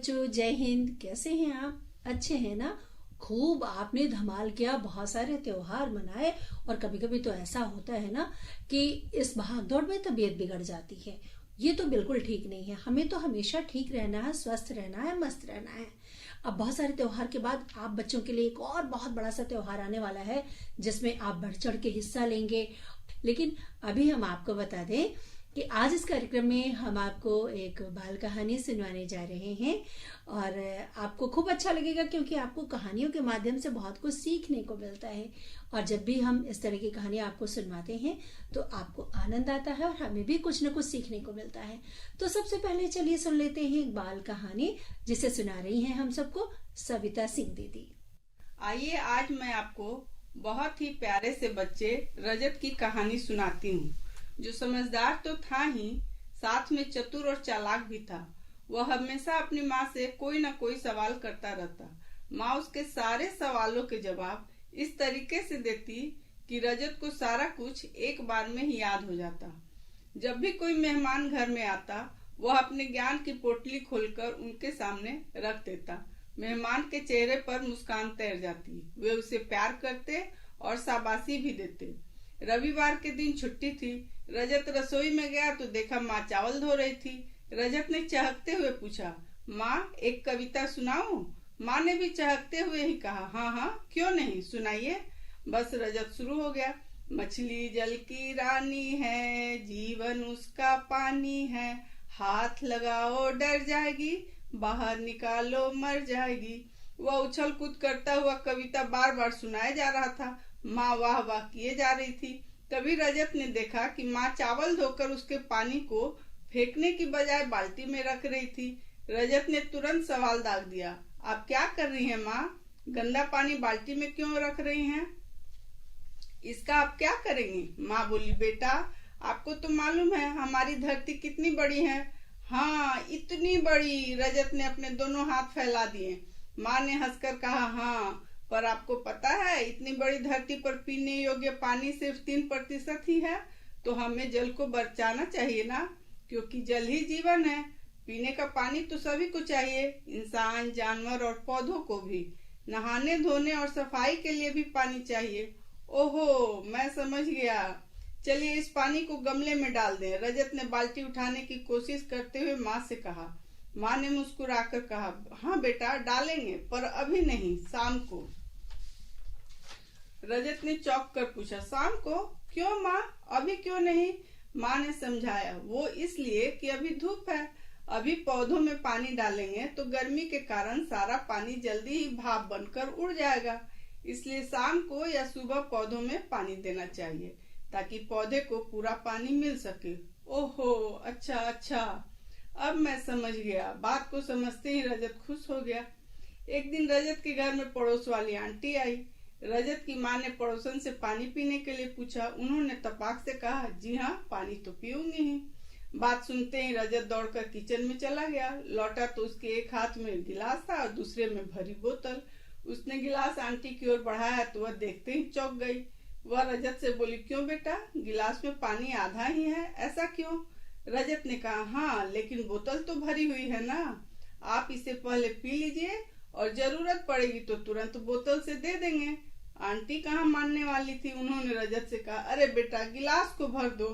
बच्चों, जय हिंद। कैसे हैं आप? अच्छे हैं ना? खूब आपने धमाल किया, बहुत सारे त्योहार मनाए। और कभी कभी तो ऐसा होता है ना कि इस भाग दौड़ में तबीयत बिगड़ जाती है। ये तो बिल्कुल ठीक नहीं है। हमें तो हमेशा ठीक रहना है, स्वस्थ रहना है, मस्त रहना है। अब बहुत सारे त्योहार के बाद आप बच्चों के लिए एक और बहुत बड़ा सा त्योहार आने वाला है जिसमें आप बढ़ चढ़ के हिस्सा लेंगे। लेकिन अभी हम आपको बता दें कि आज इस कार्यक्रम में हम आपको एक बाल कहानी सुनवाने जा रहे हैं और आपको खूब अच्छा लगेगा, क्योंकि आपको कहानियों के माध्यम से बहुत कुछ सीखने को मिलता है। और जब भी हम इस तरह की कहानी आपको सुनवाते हैं तो आपको आनंद आता है और हमें भी कुछ न कुछ सीखने को मिलता है। तो सबसे पहले चलिए सुन लेते हैं एक बाल कहानी, जिसे सुना रही हैं हम सबको सविता सिंह दीदी। आइए, आज मैं आपको बहुत ही प्यारे से बच्चे रजत की कहानी सुनाती हूँ, जो समझदार तो था ही, साथ में चतुर और चालाक भी था। वह हमेशा अपनी माँ से कोई न कोई सवाल करता रहता। माँ उसके सारे सवालों के जवाब इस तरीके से देती कि रजत को सारा कुछ एक बार में ही याद हो जाता। जब भी कोई मेहमान घर में आता, वह अपने ज्ञान की पोटली खोलकर उनके सामने रख देता। मेहमान के चेहरे पर मुस्कान तैर जाती। वे उसे प्यार करते और शाबाशी भी देते। रविवार के दिन छुट्टी थी। रजत रसोई में गया तो देखा माँ चावल धो रही थी। रजत ने चहकते हुए पूछा, माँ एक कविता सुनाऊं? माँ ने भी चहकते हुए ही कहा, हाँ हाँ, क्यों नहीं, सुनाइए। बस रजत शुरू हो गया। मछली जल की रानी है, जीवन उसका पानी है, हाथ लगाओ डर जाएगी, बाहर निकालो मर जाएगी। वह उछल कूद करता हुआ कविता बार बार सुनाया जा रहा था। माँ वाह वाह किए जा रही थी। तभी रजत ने देखा कि माँ चावल धोकर उसके पानी को फेंकने की बजाय बाल्टी में रख रही थी। रजत ने तुरंत सवाल दाग दिया, आप क्या कर रही हैं माँ? गंदा पानी बाल्टी में क्यों रख रही हैं? इसका आप क्या करेंगी? माँ बोली, बेटा आपको तो मालूम है हमारी धरती कितनी बड़ी है। हाँ, इतनी बड़ी। रजत ने अपने दोनों हाथ फैला दिए। माँ ने हंसकर कहा, हाँ, पर आपको पता है इतनी बड़ी धरती पर पीने योग्य पानी सिर्फ 3% ही है। तो हमें जल को बचाना चाहिए ना, क्योंकि जल ही जीवन है। पीने का पानी तो सभी को चाहिए, इंसान, जानवर और पौधों को भी। नहाने धोने और सफाई के लिए भी पानी चाहिए। ओहो, मैं समझ गया। चलिए इस पानी को गमले में डाल दें। रजत ने बाल्टी उठाने की कोशिश करते हुए माँ से कहा। माँ ने मुस्कुराकर कहा, हाँ बेटा डालेंगे, पर अभी नहीं, शाम को। रजत ने चौंक कर पूछा, शाम को? क्यों माँ, अभी क्यों नहीं? माँ ने समझाया, वो इसलिए कि अभी धूप है। अभी पौधों में पानी डालेंगे तो गर्मी के कारण सारा पानी जल्दी ही भाप बनकर उड़ जाएगा। इसलिए शाम को या सुबह पौधों में पानी देना चाहिए, ताकि पौधे को पूरा पानी मिल सके। ओहो, अच्छा अच्छा, अब मैं समझ गया। बात को समझते ही रजत खुश हो गया। एक दिन रजत के घर में पड़ोस वाली आंटी आई। रजत की माँ ने पड़ोसन से पानी पीने के लिए पूछा। उन्होंने तपाक से कहा, जी हाँ, पानी तो पीऊंगी ही। बात सुनते ही रजत दौड़कर किचन में चला गया। लौटा तो उसके एक हाथ में गिलास था और दूसरे में भरी बोतल। उसने गिलास आंटी की ओर बढ़ाया तो वह देखते ही चौंक गई। वह रजत से बोली, क्यों बेटा, गिलास में पानी आधा ही है, ऐसा क्यों? रजत ने कहा, हाँ, लेकिन बोतल तो भरी हुई है ना। आप इसे पहले पी लीजिए और जरूरत पड़ेगी तो तुरंत बोतल से दे देंगे। आंटी कहाँ मानने वाली थी। उन्होंने रजत से कहा, अरे बेटा, गिलास को भर दो।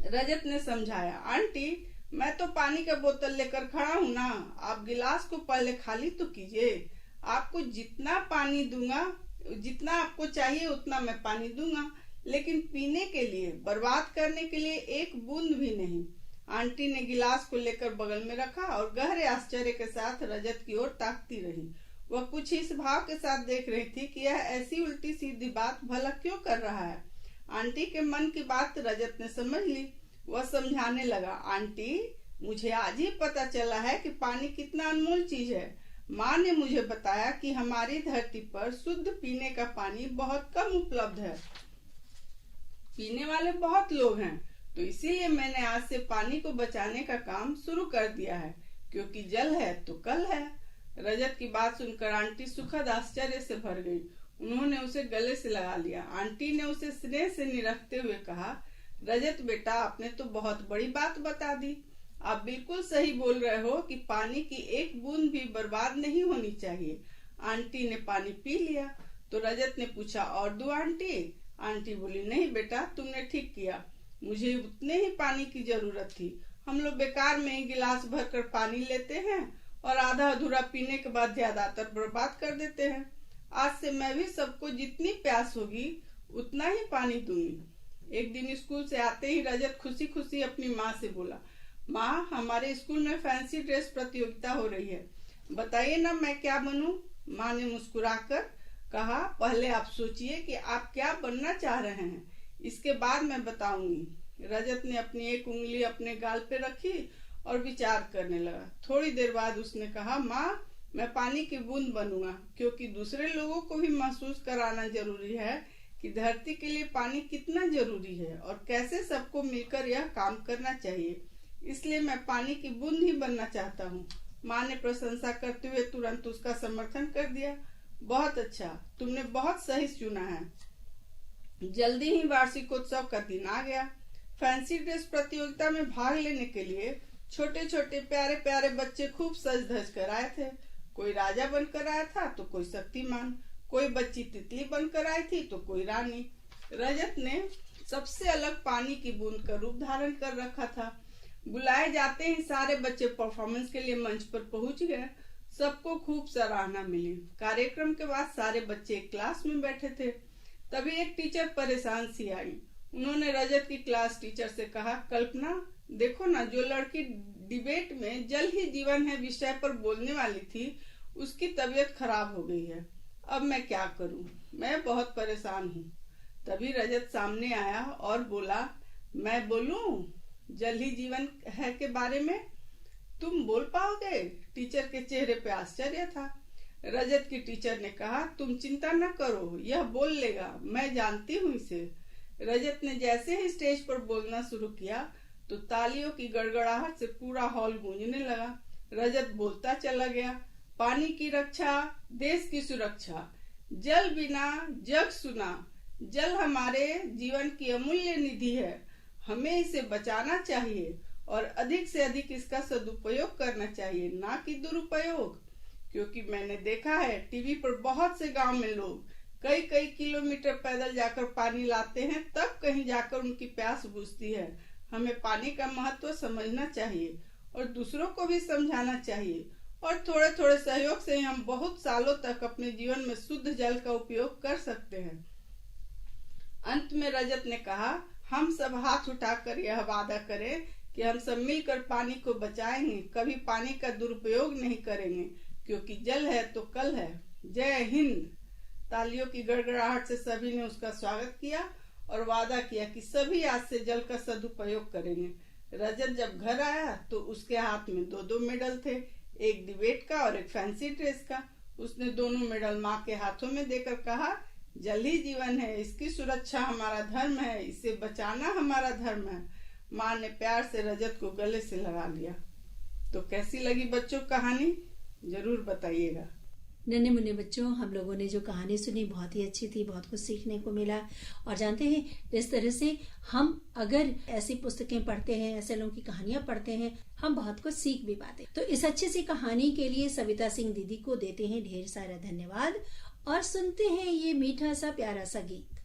रजत ने समझाया, आंटी मैं तो पानी का बोतल लेकर खड़ा हूँ ना, आप गिलास को पहले खाली तो कीजिए। आपको जितना पानी दूंगा, जितना आपको चाहिए उतना मैं पानी दूंगा, लेकिन पीने के लिए, बर्बाद करने के लिए एक बूंद भी नहीं। आंटी ने गिलास को लेकर बगल में रखा और गहरे आश्चर्य के साथ रजत की ओर ताकती रही। वह कुछ इस भाव के साथ देख रही थी कि यह ऐसी उल्टी सीधी बात भला क्यों कर रहा है। आंटी के मन की बात रजत ने समझ ली। वह समझाने लगा, आंटी मुझे आज ही पता चला है कि पानी कितना अनमोल चीज है। माँ ने मुझे बताया कि हमारी धरती पर शुद्ध पीने का पानी बहुत कम उपलब्ध है। पीने वाले बहुत लोग हैं, तो इसीलिए मैंने आज से पानी को बचाने का काम शुरू कर दिया है, क्योंकि जल है तो कल है। रजत की बात सुनकर आंटी सुखद आश्चर्य से भर गई। उन्होंने उसे गले से लगा लिया। आंटी ने उसे स्नेह से निरखते हुए कहा, रजत बेटा, आपने तो बहुत बड़ी बात बता दी। आप बिल्कुल सही बोल रहे हो कि पानी की एक बूंद भी बर्बाद नहीं होनी चाहिए। आंटी ने पानी पी लिया तो रजत ने पूछा, और दो आंटी? आंटी बोली, नहीं बेटा, तुमने ठीक किया, मुझे उतने ही पानी की जरूरत थी। हम लोग बेकार में ही गिलास भरकर पानी लेते हैं और आधा अधूरा पीने के बाद ज्यादातर बर्बाद कर देते हैं। आज से मैं भी सबको जितनी प्यास होगी उतना ही पानी दूंगी। एक दिन स्कूल से आते ही रजत खुशी खुशी अपनी माँ से बोला, माँ, हमारे स्कूल में फैंसी ड्रेस प्रतियोगिता हो रही है, बताइए ना मैं क्या बनूं? माँ ने मुस्कुराकर कहा, पहले आप सोचिए कि आप क्या बनना चाह रहे हैं, इसके बाद मैं बताऊंगी। रजत ने अपनी एक उंगली अपने गाल पे रखी और विचार करने लगा। थोड़ी देर बाद उसने कहा, माँ, मैं पानी की बूंद बनूंगा, क्योंकि दूसरे लोगों को भी महसूस कराना जरूरी है कि धरती के लिए पानी कितना जरूरी है और कैसे सबको मिलकर यह काम करना चाहिए। इसलिए मैं पानी की बूंद ही बनना चाहता हूँ। माँ ने प्रशंसा करते हुए तुरंत उसका समर्थन कर दिया। बहुत अच्छा, तुमने बहुत सही चुना है। जल्दी ही वार्षिकोत्सव का दिन आ गया। फैंसी ड्रेस प्रतियोगिता में भाग लेने के लिए छोटे छोटे प्यारे प्यारे बच्चे खूब सज धज कर आए थे। कोई राजा बनकर आया था तो कोई शक्तिमान, कोई बच्ची तितली बनकर आई थी तो कोई रानी। रजत ने सबसे अलग पानी की बूंद का रूप धारण कर रखा था। बुलाए जाते ही सारे बच्चे परफॉर्मेंस के लिए मंच पर पहुंच गए। सबको खूब सराहना मिली। कार्यक्रम के बाद सारे बच्चे एक क्लास में बैठे थे। तभी एक टीचर परेशान सी आई। उन्होंने रजत की क्लास टीचर से कहा, कल्पना, देखो ना, जो लड़की डिबेट में जल ही जीवन है विषय पर बोलने वाली थी, उसकी तबीयत खराब हो गई है। अब मैं क्या करूं? मैं बहुत परेशान हूं। तभी रजत सामने आया और बोला, मैं बोलूं जल ही जीवन है के बारे में? तुम बोल पाओगे? टीचर के चेहरे पे आश्चर्य था। रजत की टीचर ने कहा, तुम चिंता न करो, यह बोल लेगा, मैं जानती हूँ इसे। रजत ने जैसे ही स्टेज पर बोलना शुरू किया तो तालियों की गड़गड़ाहट से पूरा हॉल गूंजने लगा। रजत बोलता चला गया, पानी की रक्षा, देश की सुरक्षा, जल बिना जग सुना, जल हमारे जीवन की अमूल्य निधि है, हमें इसे बचाना चाहिए और अधिक से अधिक इसका सदुपयोग करना चाहिए, ना कि दुरुपयोग। क्योंकि मैंने देखा है टीवी पर बहुत से गांव में लोग कई कई किलोमीटर पैदल जाकर पानी लाते हैं, तब कहीं जाकर उनकी प्यास बुझती है। हमें पानी का महत्व समझना चाहिए और दूसरों को भी समझाना चाहिए, और थोड़े थोड़े सहयोग से ही हम बहुत सालों तक अपने जीवन में शुद्ध जल का उपयोग कर सकते हैं। अंत में रजत ने कहा, हम सब हाथ उठाकर यह वादा करें कि हम सब मिलकर पानी को बचाएंगे, कभी पानी का दुरुपयोग नहीं करेंगे, क्योंकि जल है तो कल है। जय हिंद। तालियों की गड़गड़ाहट से सभी ने उसका स्वागत किया और वादा किया कि सभी आज से जल का सदुपयोग करेंगे। रजत जब घर आया तो उसके हाथ में दो दो मेडल थे, एक डिबेट का और एक फैंसी ड्रेस का। उसने दोनों मेडल माँ के हाथों में देकर कहा, जल ही जीवन है, इसकी सुरक्षा हमारा धर्म है, इसे बचाना हमारा धर्म है। माँ ने प्यार से रजत को गले से लगा लिया। तो कैसी लगी बच्चों कहानी? जरूर बताइएगा। नन्हे मुन्ने बच्चों, हम लोगों ने जो कहानी सुनी बहुत ही अच्छी थी, बहुत कुछ सीखने को मिला। और जानते हैं, इस तरह से हम अगर ऐसी पुस्तकें पढ़ते हैं, ऐसे लोगों की कहानियां पढ़ते हैं, हम बहुत कुछ सीख भी पाते। तो इस अच्छी सी कहानी के लिए सविता सिंह दीदी को देते हैं ढेर सारा धन्यवाद और सुनते हैं ये मीठा सा प्यारा सा गीत।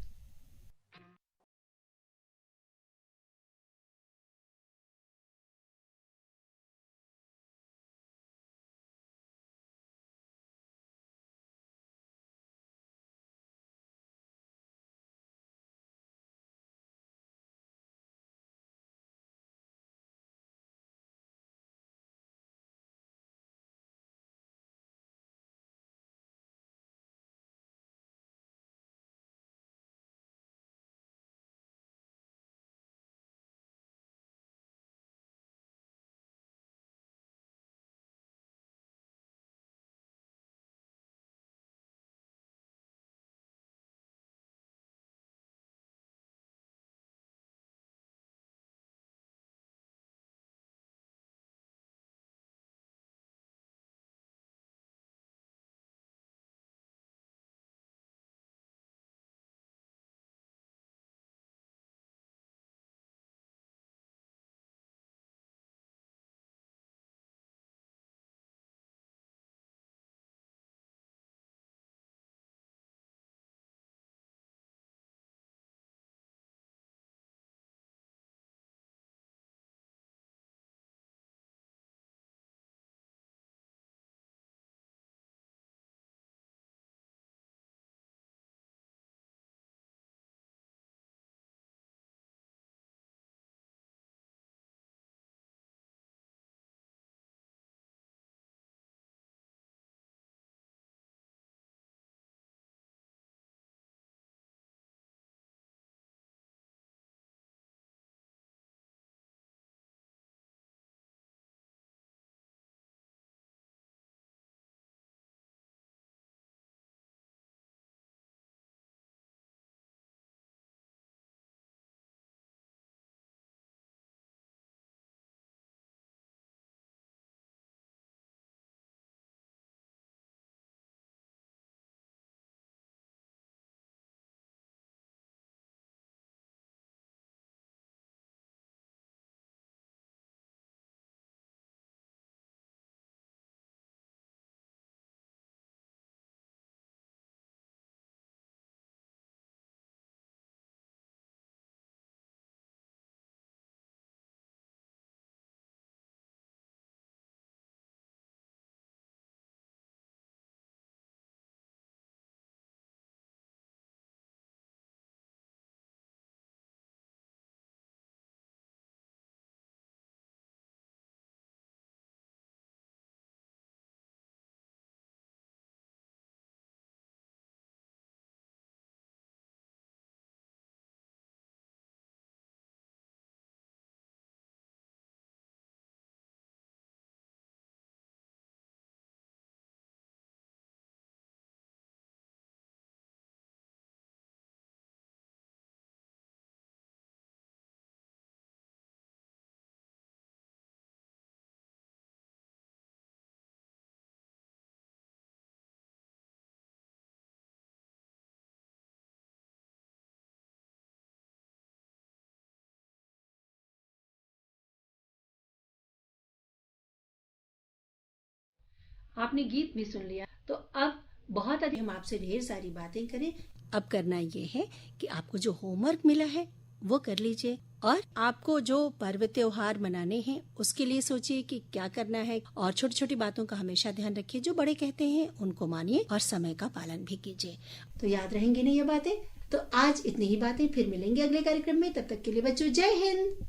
आपने गीत भी सुन लिया, तो अब बहुत अधिक हम आपसे ढेर सारी बातें करें। अब करना ये है कि आपको जो होमवर्क मिला है वो कर लीजिए, और आपको जो पर्व त्योहार मनाने हैं उसके लिए सोचिए कि क्या करना है, और छोटी छोटी बातों का हमेशा ध्यान रखिए। जो बड़े कहते हैं उनको मानिए और समय का पालन भी कीजिए। तो याद रहेंगी ना ये बातें? तो आज इतनी ही बातें, फिर मिलेंगे अगले कार्यक्रम में। तब तक के लिए बच्चों, जय हिंद।